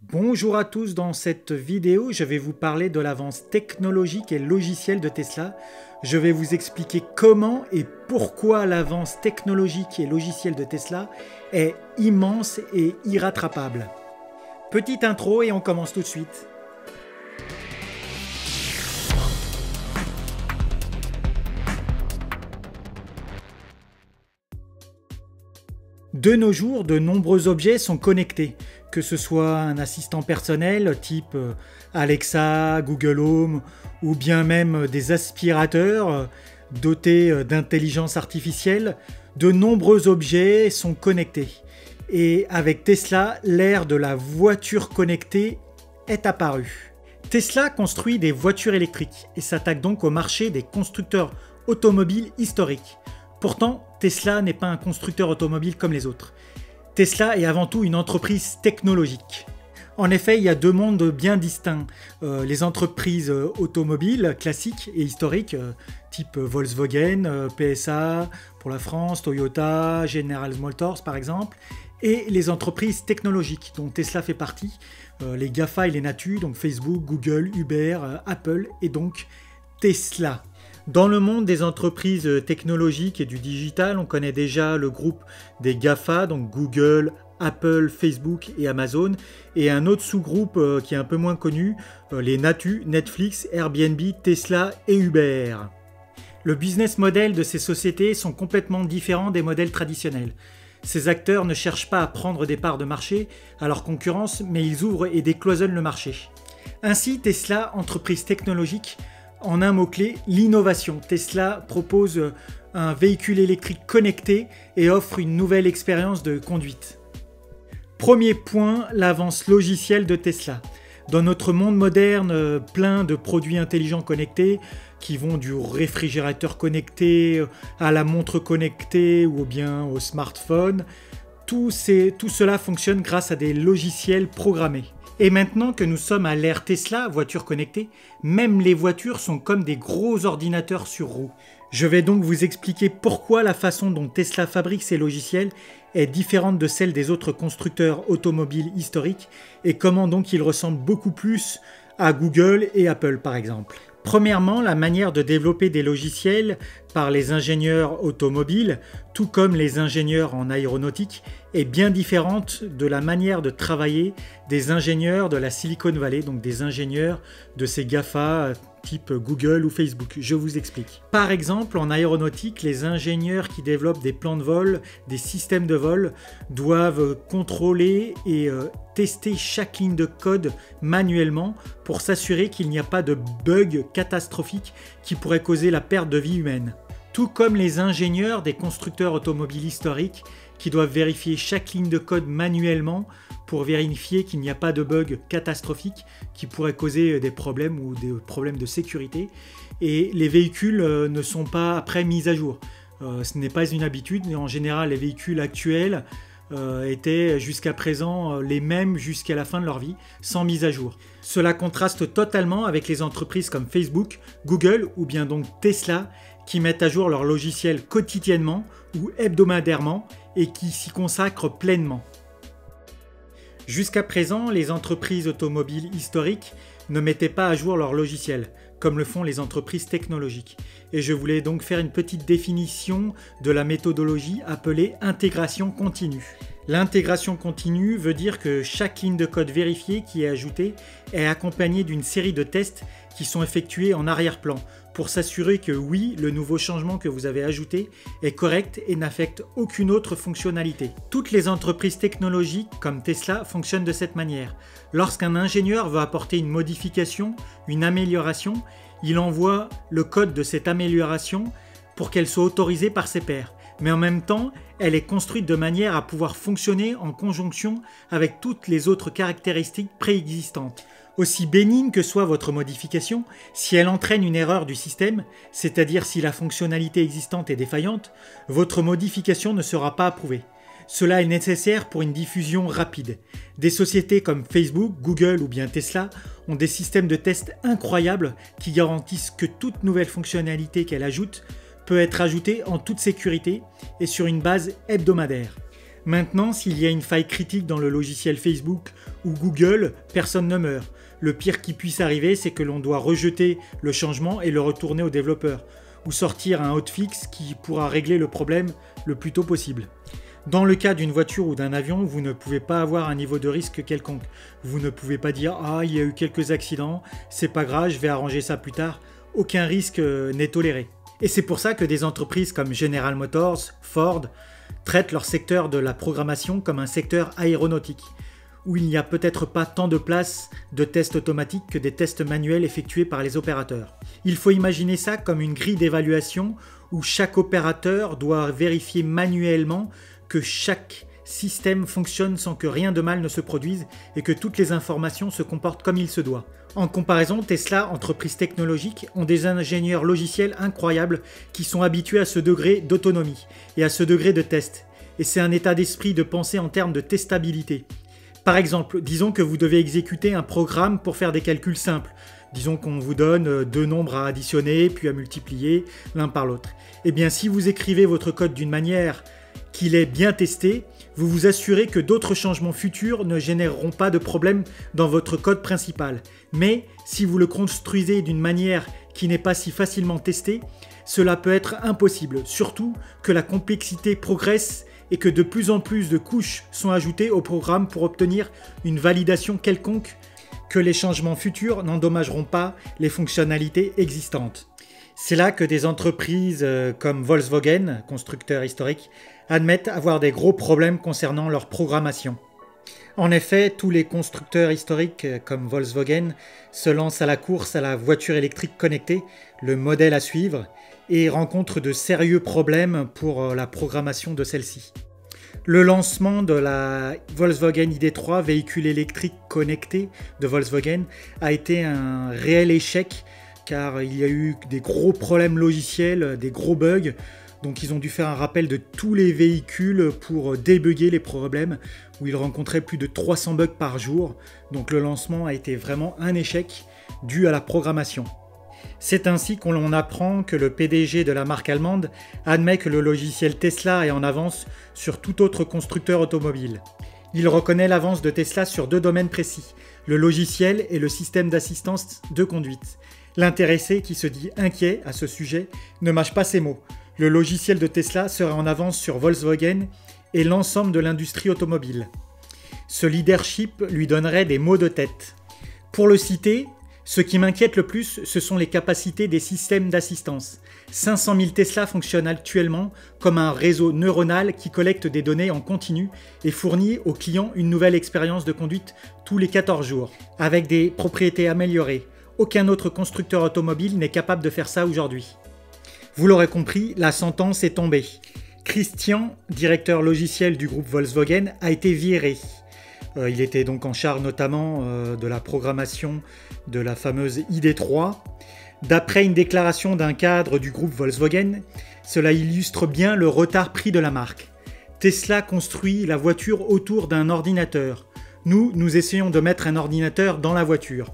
Bonjour à tous, dans cette vidéo, je vais vous parler de l'avance technologique et logicielle de Tesla. Je vais vous expliquer comment et pourquoi l'avance technologique et logicielle de Tesla est immense et irrattrapable. Petite intro et on commence tout de suite. De nos jours, de nombreux objets sont connectés, que ce soit un assistant personnel type Alexa, Google Home ou bien même des aspirateurs dotés d'intelligence artificielle. De nombreux objets sont connectés. Et avec Tesla, l'ère de la voiture connectée est apparue. Tesla construit des voitures électriques et s'attaque donc au marché des constructeurs automobiles historiques. Pourtant, Tesla n'est pas un constructeur automobile comme les autres. Tesla est avant tout une entreprise technologique. En effet, il y a deux mondes bien distincts. Les entreprises automobiles classiques et historiques, type Volkswagen, PSA pour la France, Toyota, General Motors par exemple, et les entreprises technologiques dont Tesla fait partie, les GAFA et les Natu, donc Facebook, Google, Uber, Apple et donc Tesla. Dans le monde des entreprises technologiques et du digital, on connaît déjà le groupe des GAFA, donc Google, Apple, Facebook et Amazon, et un autre sous-groupe qui est un peu moins connu, les Natu, Netflix, Airbnb, Tesla et Uber. Le business model de ces sociétés sont complètement différents des modèles traditionnels. Ces acteurs ne cherchent pas à prendre des parts de marché à leur concurrence, mais ils ouvrent et décloisonnent le marché. Ainsi, Tesla, entreprise technologique, en un mot-clé, l'innovation. Tesla propose un véhicule électrique connecté et offre une nouvelle expérience de conduite. Premier point, l'avance logicielle de Tesla. Dans notre monde moderne, plein de produits intelligents connectés, qui vont du réfrigérateur connecté à la montre connectée ou bien au smartphone, tout cela fonctionne grâce à des logiciels programmés. Et maintenant que nous sommes à l'ère Tesla, voiture connectée, même les voitures sont comme des gros ordinateurs sur roues. Je vais donc vous expliquer pourquoi la façon dont Tesla fabrique ses logiciels est différente de celle des autres constructeurs automobiles historiques et comment donc ils ressemblent beaucoup plus à Google et Apple par exemple. Premièrement, la manière de développer des logiciels par les ingénieurs automobiles, tout comme les ingénieurs en aéronautique, est bien différente de la manière de travailler des ingénieurs de la Silicon Valley, donc des ingénieurs de ces GAFA type Google ou Facebook. Je vous explique. Par exemple, en aéronautique, les ingénieurs qui développent des plans de vol, des systèmes de vol, doivent contrôler et tester chaque ligne de code manuellement pour s'assurer qu'il n'y a pas de bug catastrophique qui pourrait causer la perte de vie humaine. Tout comme les ingénieurs des constructeurs automobiles historiques qui doivent vérifier chaque ligne de code manuellement pour vérifier qu'il n'y a pas de bug catastrophique qui pourrait causer des problèmes ou des problèmes de sécurité. Et les véhicules ne sont pas après mis à jour. Ce n'est pas une habitude. En général, les véhicules actuels étaient jusqu'à présent les mêmes jusqu'à la fin de leur vie, sans mise à jour. Cela contraste totalement avec les entreprises comme Facebook, Google ou bien donc Tesla qui mettent à jour leur logiciel quotidiennement ou hebdomadairement et qui s'y consacrent pleinement. Jusqu'à présent, les entreprises automobiles historiques ne mettaient pas à jour leur logiciel, comme le font les entreprises technologiques. Et je voulais donc faire une petite définition de la méthodologie appelée intégration continue. L'intégration continue veut dire que chaque ligne de code vérifiée qui est ajoutée est accompagnée d'une série de tests qui sont effectués en arrière-plan pour s'assurer que oui, le nouveau changement que vous avez ajouté est correct et n'affecte aucune autre fonctionnalité. Toutes les entreprises technologiques comme Tesla fonctionnent de cette manière. Lorsqu'un ingénieur veut apporter une modification, une amélioration, il envoie le code de cette amélioration pour qu'elle soit autorisée par ses pairs. Mais en même temps, elle est construite de manière à pouvoir fonctionner en conjonction avec toutes les autres caractéristiques préexistantes. Aussi bénigne que soit votre modification, si elle entraîne une erreur du système, c'est-à-dire si la fonctionnalité existante est défaillante, votre modification ne sera pas approuvée. Cela est nécessaire pour une diffusion rapide. Des sociétés comme Facebook, Google ou bien Tesla ont des systèmes de test incroyables qui garantissent que toute nouvelle fonctionnalité qu'elle ajoute peut être ajoutée en toute sécurité et sur une base hebdomadaire. Maintenant, s'il y a une faille critique dans le logiciel Facebook ou Google, personne ne meurt. Le pire qui puisse arriver, c'est que l'on doit rejeter le changement et le retourner au développeur, ou sortir un hotfix qui pourra régler le problème le plus tôt possible. Dans le cas d'une voiture ou d'un avion, vous ne pouvez pas avoir un niveau de risque quelconque. Vous ne pouvez pas dire « Ah, il y a eu quelques accidents, c'est pas grave, je vais arranger ça plus tard ». Aucun risque n'est toléré. Et c'est pour ça que des entreprises comme General Motors, Ford, traitent leur secteur de la programmation comme un secteur aéronautique, où il n'y a peut-être pas tant de place de tests automatiques que des tests manuels effectués par les opérateurs. Il faut imaginer ça comme une grille d'évaluation où chaque opérateur doit vérifier manuellement que chaque système fonctionne sans que rien de mal ne se produise et que toutes les informations se comportent comme il se doit. En comparaison, Tesla, entreprise technologique, ont des ingénieurs logiciels incroyables qui sont habitués à ce degré d'autonomie et à ce degré de test. Et c'est un état d'esprit de penser en termes de testabilité. Par exemple, disons que vous devez exécuter un programme pour faire des calculs simples. Disons qu'on vous donne deux nombres à additionner puis à multiplier l'un par l'autre. Eh bien, si vous écrivez votre code d'une manière qu'il est bien testé, vous vous assurez que d'autres changements futurs ne généreront pas de problème dans votre code principal. Mais si vous le construisez d'une manière qui n'est pas si facilement testée, cela peut être impossible, surtout que la complexité progresse et que de plus en plus de couches sont ajoutées au programme pour obtenir une validation quelconque, que les changements futurs n'endommageront pas les fonctionnalités existantes. C'est là que des entreprises comme Volkswagen, constructeur historique, admettent avoir des gros problèmes concernant leur programmation. En effet, tous les constructeurs historiques comme Volkswagen se lancent à la course à la voiture électrique connectée, le modèle à suivre, et rencontrent de sérieux problèmes pour la programmation de celle-ci. Le lancement de la Volkswagen ID.3, véhicule électrique connecté de Volkswagen, a été un réel échec car il y a eu des gros problèmes logiciels, des gros bugs. Donc ils ont dû faire un rappel de tous les véhicules pour débugger les problèmes, où ils rencontraient plus de 300 bugs par jour. Donc le lancement a été vraiment un échec dû à la programmation. C'est ainsi qu'on apprend que le PDG de la marque allemande admet que le logiciel Tesla est en avance sur tout autre constructeur automobile. Il reconnaît l'avance de Tesla sur deux domaines précis, le logiciel et le système d'assistance de conduite. L'intéressé, qui se dit inquiet à ce sujet, ne mâche pas ses mots. Le logiciel de Tesla serait en avance sur Volkswagen et l'ensemble de l'industrie automobile. Ce leadership lui donnerait des maux de tête. Pour le citer, ce qui m'inquiète le plus, ce sont les capacités des systèmes d'assistance. 500 000 Tesla fonctionnent actuellement comme un réseau neuronal qui collecte des données en continu et fournit aux clients une nouvelle expérience de conduite tous les 14 jours, avec des propriétés améliorées. Aucun autre constructeur automobile n'est capable de faire ça aujourd'hui. Vous l'aurez compris, la sentence est tombée. Christian, directeur logiciel du groupe Volkswagen, a été viré. Il était donc en charge notamment de la programmation de la fameuse ID.3. D'après une déclaration d'un cadre du groupe Volkswagen, cela illustre bien le retard pris de la marque. Tesla construit la voiture autour d'un ordinateur. Nous essayons de mettre un ordinateur dans la voiture.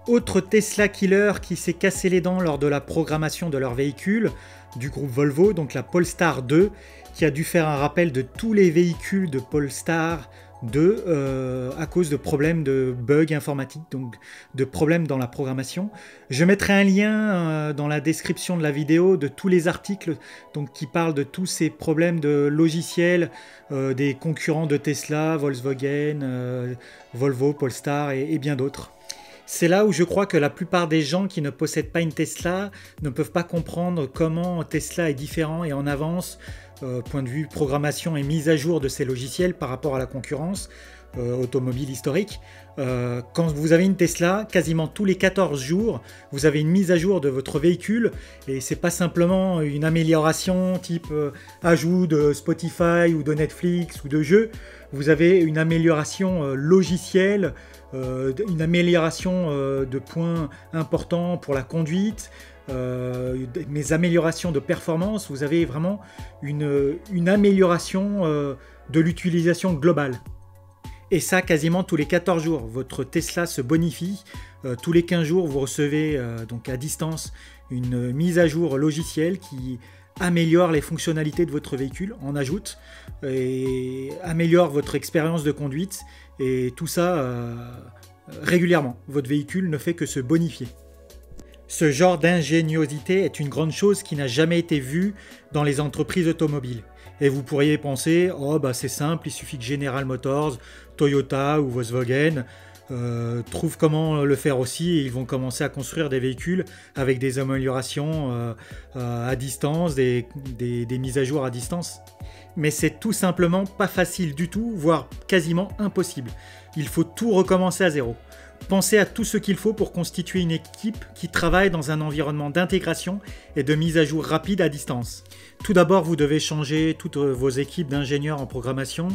Autre Tesla killer qui s'est cassé les dents lors de la programmation de leur véhicule, du groupe Volvo, donc la Polestar 2, qui a dû faire un rappel de tous les véhicules de Polestar 2 à cause de problèmes de bugs informatiques, donc de problèmes dans la programmation. Je mettrai un lien dans la description de la vidéo de tous les articles donc, qui parlent de tous ces problèmes de logiciels des concurrents de Tesla, Volkswagen, Volvo, Polestar et bien d'autres. C'est là où je crois que la plupart des gens qui ne possèdent pas une Tesla ne peuvent pas comprendre comment Tesla est différent et en avance, point de vue programmation et mise à jour de ses logiciels par rapport à la concurrence automobile historique. Quand vous avez une Tesla, quasiment tous les 14 jours, vous avez une mise à jour de votre véhicule et c'est pas simplement une amélioration type ajout de Spotify ou de Netflix ou de jeux. Vous avez une amélioration logicielle, une amélioration de points importants pour la conduite, mes améliorations de performance. Vous avez vraiment une amélioration de l'utilisation globale. Et ça quasiment tous les 14 jours. Votre Tesla se bonifie. Tous les 15 jours, vous recevez donc à distance une mise à jour logicielle qui améliore les fonctionnalités de votre véhicule, en ajoute, et améliore votre expérience de conduite, et tout ça régulièrement. Votre véhicule ne fait que se bonifier. Ce genre d'ingéniosité est une grande chose qui n'a jamais été vue dans les entreprises automobiles. Et vous pourriez penser, oh bah c'est simple, il suffit que General Motors, Toyota ou Volkswagen trouvent comment le faire aussi, et ils vont commencer à construire des véhicules avec des améliorations à distance, des mises à jour à distance. Mais c'est tout simplement pas facile du tout, voire quasiment impossible. Il faut tout recommencer à zéro. Pensez à tout ce qu'il faut pour constituer une équipe qui travaille dans un environnement d'intégration et de mise à jour rapide à distance. Tout d'abord, vous devez changer toutes vos équipes d'ingénieurs en programmation,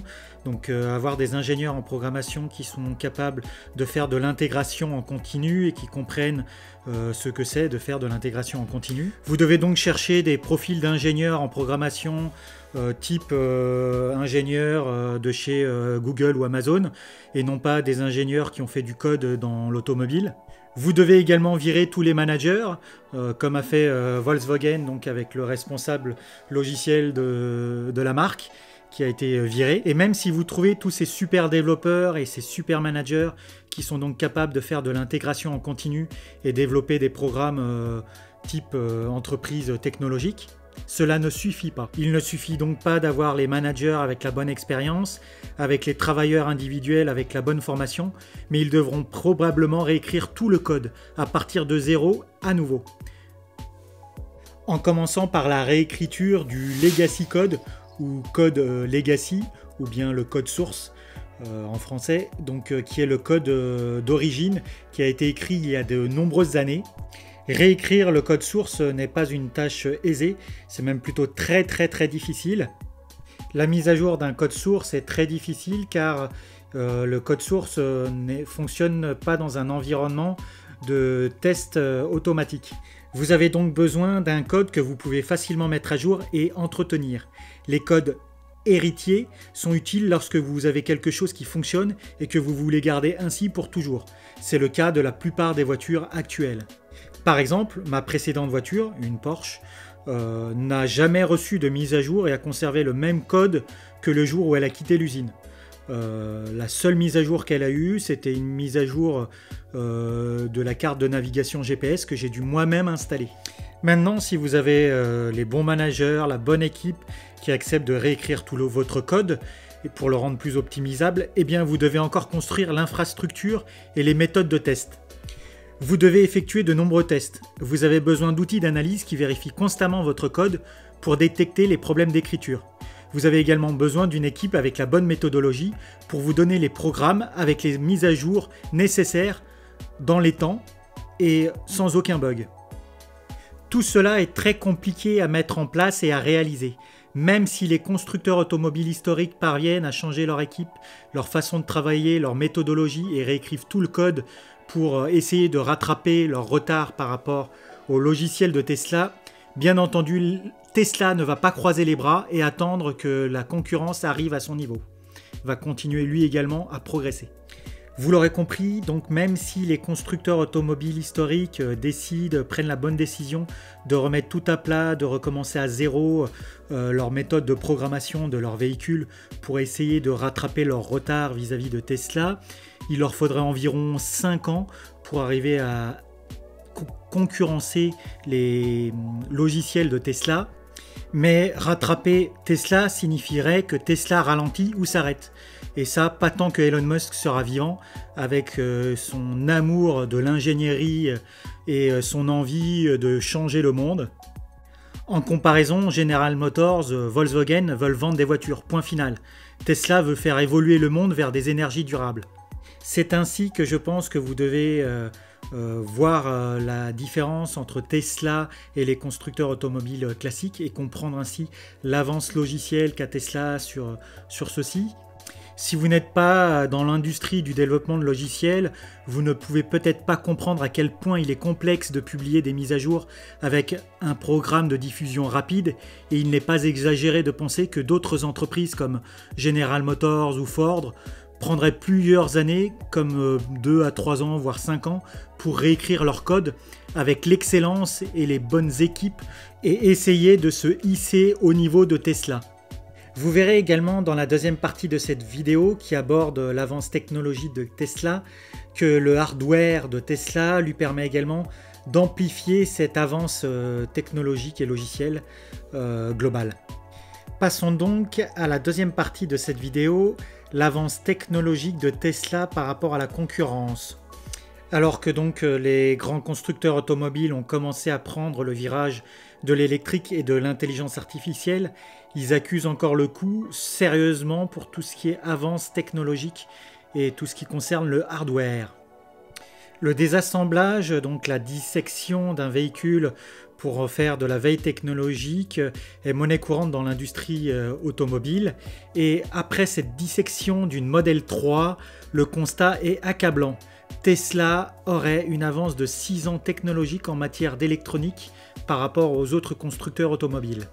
donc avoir des ingénieurs en programmation qui sont capables de faire de l'intégration en continu et qui comprennent ce que c'est de faire de l'intégration en continu. Vous devez donc chercher des profils d'ingénieurs en programmation type ingénieurs de chez Google ou Amazon, et non pas des ingénieurs qui ont fait du code dans l'automobile. Vous devez également virer tous les managers, comme a fait Volkswagen, donc avec le responsable logiciel de la marque, qui a été viré. Et même si vous trouvez tous ces super développeurs et ces super managers qui sont donc capables de faire de l'intégration en continu et développer des programmes type entreprise technologique, cela ne suffit pas. Il ne suffit donc pas d'avoir les managers avec la bonne expérience, avec les travailleurs individuels avec la bonne formation, mais ils devront probablement réécrire tout le code à partir de zéro à nouveau. En commençant par la réécriture du legacy code ou code legacy, ou bien le code source en français, donc qui est le code d'origine qui a été écrit il y a de nombreuses années. Réécrire le code source n'est pas une tâche aisée, c'est même plutôt très difficile. La mise à jour d'un code source est très difficile car le code source ne fonctionne pas dans un environnement de test automatique. Vous avez donc besoin d'un code que vous pouvez facilement mettre à jour et entretenir. Les codes héritiers sont utiles lorsque vous avez quelque chose qui fonctionne et que vous voulez garder ainsi pour toujours. C'est le cas de la plupart des voitures actuelles. Par exemple, ma précédente voiture, une Porsche, n'a jamais reçu de mise à jour et a conservé le même code que le jour où elle a quitté l'usine. La seule mise à jour qu'elle a eue, c'était une mise à jour de la carte de navigation GPS que j'ai dû moi-même installer. Maintenant, si vous avez les bons managers, la bonne équipe qui accepte de réécrire tout votre code et pour le rendre plus optimisable, eh bien vous devez encore construire l'infrastructure et les méthodes de test. Vous devez effectuer de nombreux tests. Vous avez besoin d'outils d'analyse qui vérifient constamment votre code pour détecter les problèmes d'écriture. Vous avez également besoin d'une équipe avec la bonne méthodologie pour vous donner les programmes avec les mises à jour nécessaires dans les temps et sans aucun bug. Tout cela est très compliqué à mettre en place et à réaliser. Même si les constructeurs automobiles historiques parviennent à changer leur équipe, leur façon de travailler, leur méthodologie et réécrivent tout le code pour essayer de rattraper leur retard par rapport au logiciel de Tesla, bien entendu, Tesla ne va pas croiser les bras et attendre que la concurrence arrive à son niveau. Il va continuer lui également à progresser. Vous l'aurez compris, donc même si les constructeurs automobiles historiques prennent la bonne décision de remettre tout à plat, de recommencer à zéro leur méthode de programmation de leur véhicule pour essayer de rattraper leur retard vis-à-vis de Tesla, il leur faudrait environ 5 ans pour arriver à concurrencer les logiciels de Tesla. Mais rattraper Tesla signifierait que Tesla ralentit ou s'arrête. Et ça, pas tant que Elon Musk sera vivant, avec son amour de l'ingénierie et son envie de changer le monde. En comparaison, General Motors, Volkswagen veulent vendre des voitures, point final. Tesla veut faire évoluer le monde vers des énergies durables. C'est ainsi que je pense que vous devez voir la différence entre Tesla et les constructeurs automobiles classiques et comprendre ainsi l'avance logicielle qu'a Tesla sur ceci. Si vous n'êtes pas dans l'industrie du développement de logiciels, vous ne pouvez peut-être pas comprendre à quel point il est complexe de publier des mises à jour avec un programme de diffusion rapide, et il n'est pas exagéré de penser que d'autres entreprises comme General Motors ou Ford prendraient plusieurs années, comme 2 à 3 ans, voire 5 ans, pour réécrire leur code avec l'excellence et les bonnes équipes et essayer de se hisser au niveau de Tesla. Vous verrez également dans la deuxième partie de cette vidéo qui aborde l'avance technologique de Tesla que le hardware de Tesla lui permet également d'amplifier cette avance technologique et logicielle globale. Passons donc à la deuxième partie de cette vidéo, l'avance technologique de Tesla par rapport à la concurrence. Alors que donc les grands constructeurs automobiles ont commencé à prendre le virage de l'électrique et de l'intelligence artificielle, ils accusent encore le coup sérieusement pour tout ce qui est avance technologique et tout ce qui concerne le hardware. Le désassemblage, donc la dissection d'un véhicule pour faire de la veille technologique, est monnaie courante dans l'industrie automobile. Et après cette dissection d'une Model 3, le constat est accablant. Tesla aurait une avance de 6 ans technologique en matière d'électronique par rapport aux autres constructeurs automobiles.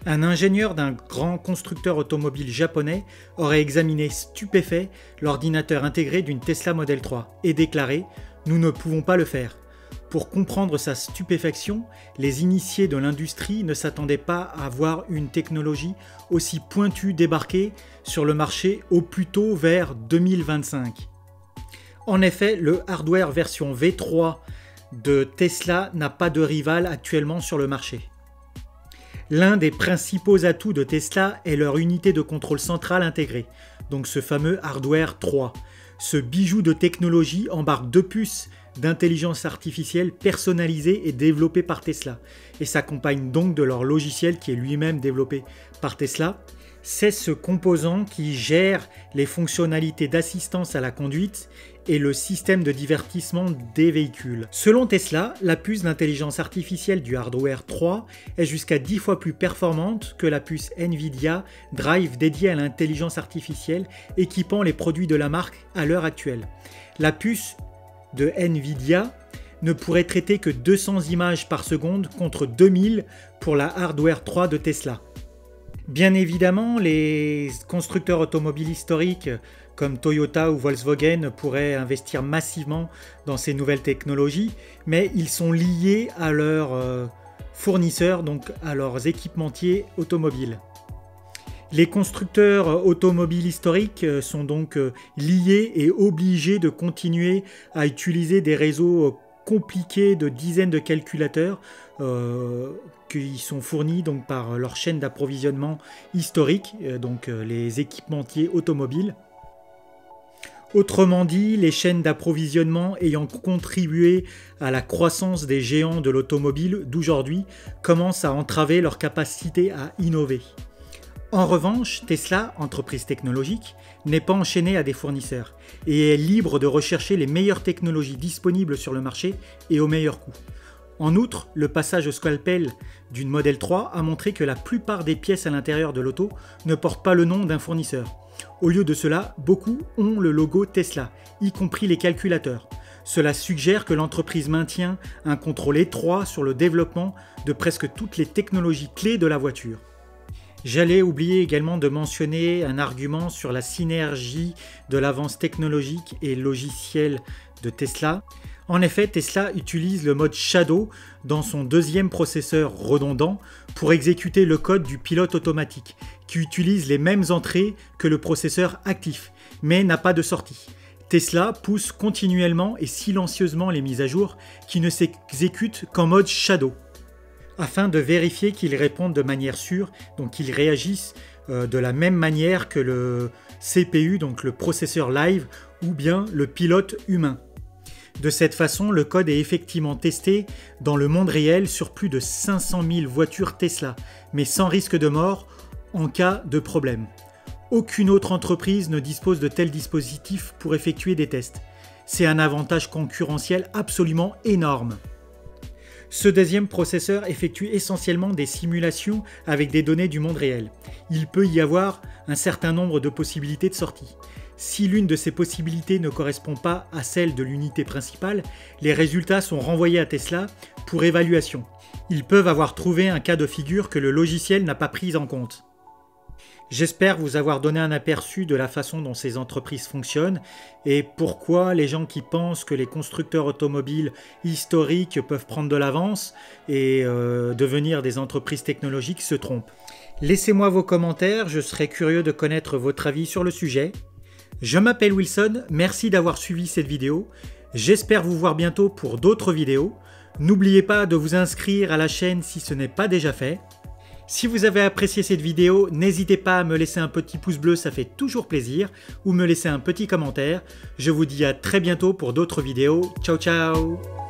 Un ingénieur d'un grand constructeur automobile japonais aurait examiné stupéfait l'ordinateur intégré d'une Tesla Model 3 et déclaré « Nous ne pouvons pas le faire ». Pour comprendre sa stupéfaction, les initiés de l'industrie ne s'attendaient pas à voir une technologie aussi pointue débarquer sur le marché au plus tôt vers 2025. En effet, le hardware version V3 de Tesla n'a pas de rival actuellement sur le marché. L'un des principaux atouts de Tesla est leur unité de contrôle centrale intégrée, donc ce fameux hardware 3. Ce bijou de technologie embarque 2 puces d'intelligence artificielle personnalisées et développées par Tesla, et s'accompagne donc de leur logiciel qui est lui-même développé par Tesla. C'est ce composant qui gère les fonctionnalités d'assistance à la conduite et le système de divertissement des véhicules. Selon Tesla, la puce d'intelligence artificielle du hardware 3 est jusqu'à 10 fois plus performante que la puce Nvidia Drive dédiée à l'intelligence artificielle équipant les produits de la marque à l'heure actuelle. La puce de Nvidia ne pourrait traiter que 200 images par seconde contre 2000 pour la hardware 3 de Tesla. Bien évidemment, les constructeurs automobiles historiques comme Toyota ou Volkswagen pourraient investir massivement dans ces nouvelles technologies, mais ils sont liés à leurs fournisseurs, donc à leurs équipementiers automobiles. Les constructeurs automobiles historiques sont donc liés et obligés de continuer à utiliser des réseaux compliqués de dizaines de calculateurs qui sont fournis donc par leur chaîne d'approvisionnement historique, donc les équipementiers automobiles. Autrement dit, les chaînes d'approvisionnement ayant contribué à la croissance des géants de l'automobile d'aujourd'hui commencent à entraver leur capacité à innover. En revanche, Tesla, entreprise technologique, n'est pas enchaînée à des fournisseurs et est libre de rechercher les meilleures technologies disponibles sur le marché et au meilleur coût. En outre, le passage au scalpel d'une Model 3 a montré que la plupart des pièces à l'intérieur de l'auto ne portent pas le nom d'un fournisseur. Au lieu de cela, beaucoup ont le logo Tesla, y compris les calculateurs. Cela suggère que l'entreprise maintient un contrôle étroit sur le développement de presque toutes les technologies clés de la voiture. J'allais oublier également de mentionner un argument sur la synergie de l'avance technologique et logicielle de Tesla. En effet, Tesla utilise le mode Shadow dans son deuxième processeur redondant pour exécuter le code du pilote automatique, qui utilise les mêmes entrées que le processeur actif, mais n'a pas de sortie. Tesla pousse continuellement et silencieusement les mises à jour qui ne s'exécutent qu'en mode Shadow, afin de vérifier qu'ils répondent de manière sûre, donc qu'ils réagissent de la même manière que le CPU, donc le processeur live, ou bien le pilote humain. De cette façon, le code est effectivement testé dans le monde réel sur plus de 500 000 voitures Tesla, mais sans risque de mort en cas de problème. Aucune autre entreprise ne dispose de tels dispositifs pour effectuer des tests. C'est un avantage concurrentiel absolument énorme. Ce deuxième processeur effectue essentiellement des simulations avec des données du monde réel. Il peut y avoir un certain nombre de possibilités de sortie. Si l'une de ces possibilités ne correspond pas à celle de l'unité principale, les résultats sont renvoyés à Tesla pour évaluation. Ils peuvent avoir trouvé un cas de figure que le logiciel n'a pas pris en compte. J'espère vous avoir donné un aperçu de la façon dont ces entreprises fonctionnent et pourquoi les gens qui pensent que les constructeurs automobiles historiques peuvent prendre de l'avance et devenir des entreprises technologiques se trompent. Laissez-moi vos commentaires, je serais curieux de connaître votre avis sur le sujet. Je m'appelle Wilson, merci d'avoir suivi cette vidéo. J'espère vous voir bientôt pour d'autres vidéos. N'oubliez pas de vous inscrire à la chaîne si ce n'est pas déjà fait. Si vous avez apprécié cette vidéo, n'hésitez pas à me laisser un petit pouce bleu, ça fait toujours plaisir, ou me laisser un petit commentaire. Je vous dis à très bientôt pour d'autres vidéos. Ciao ciao!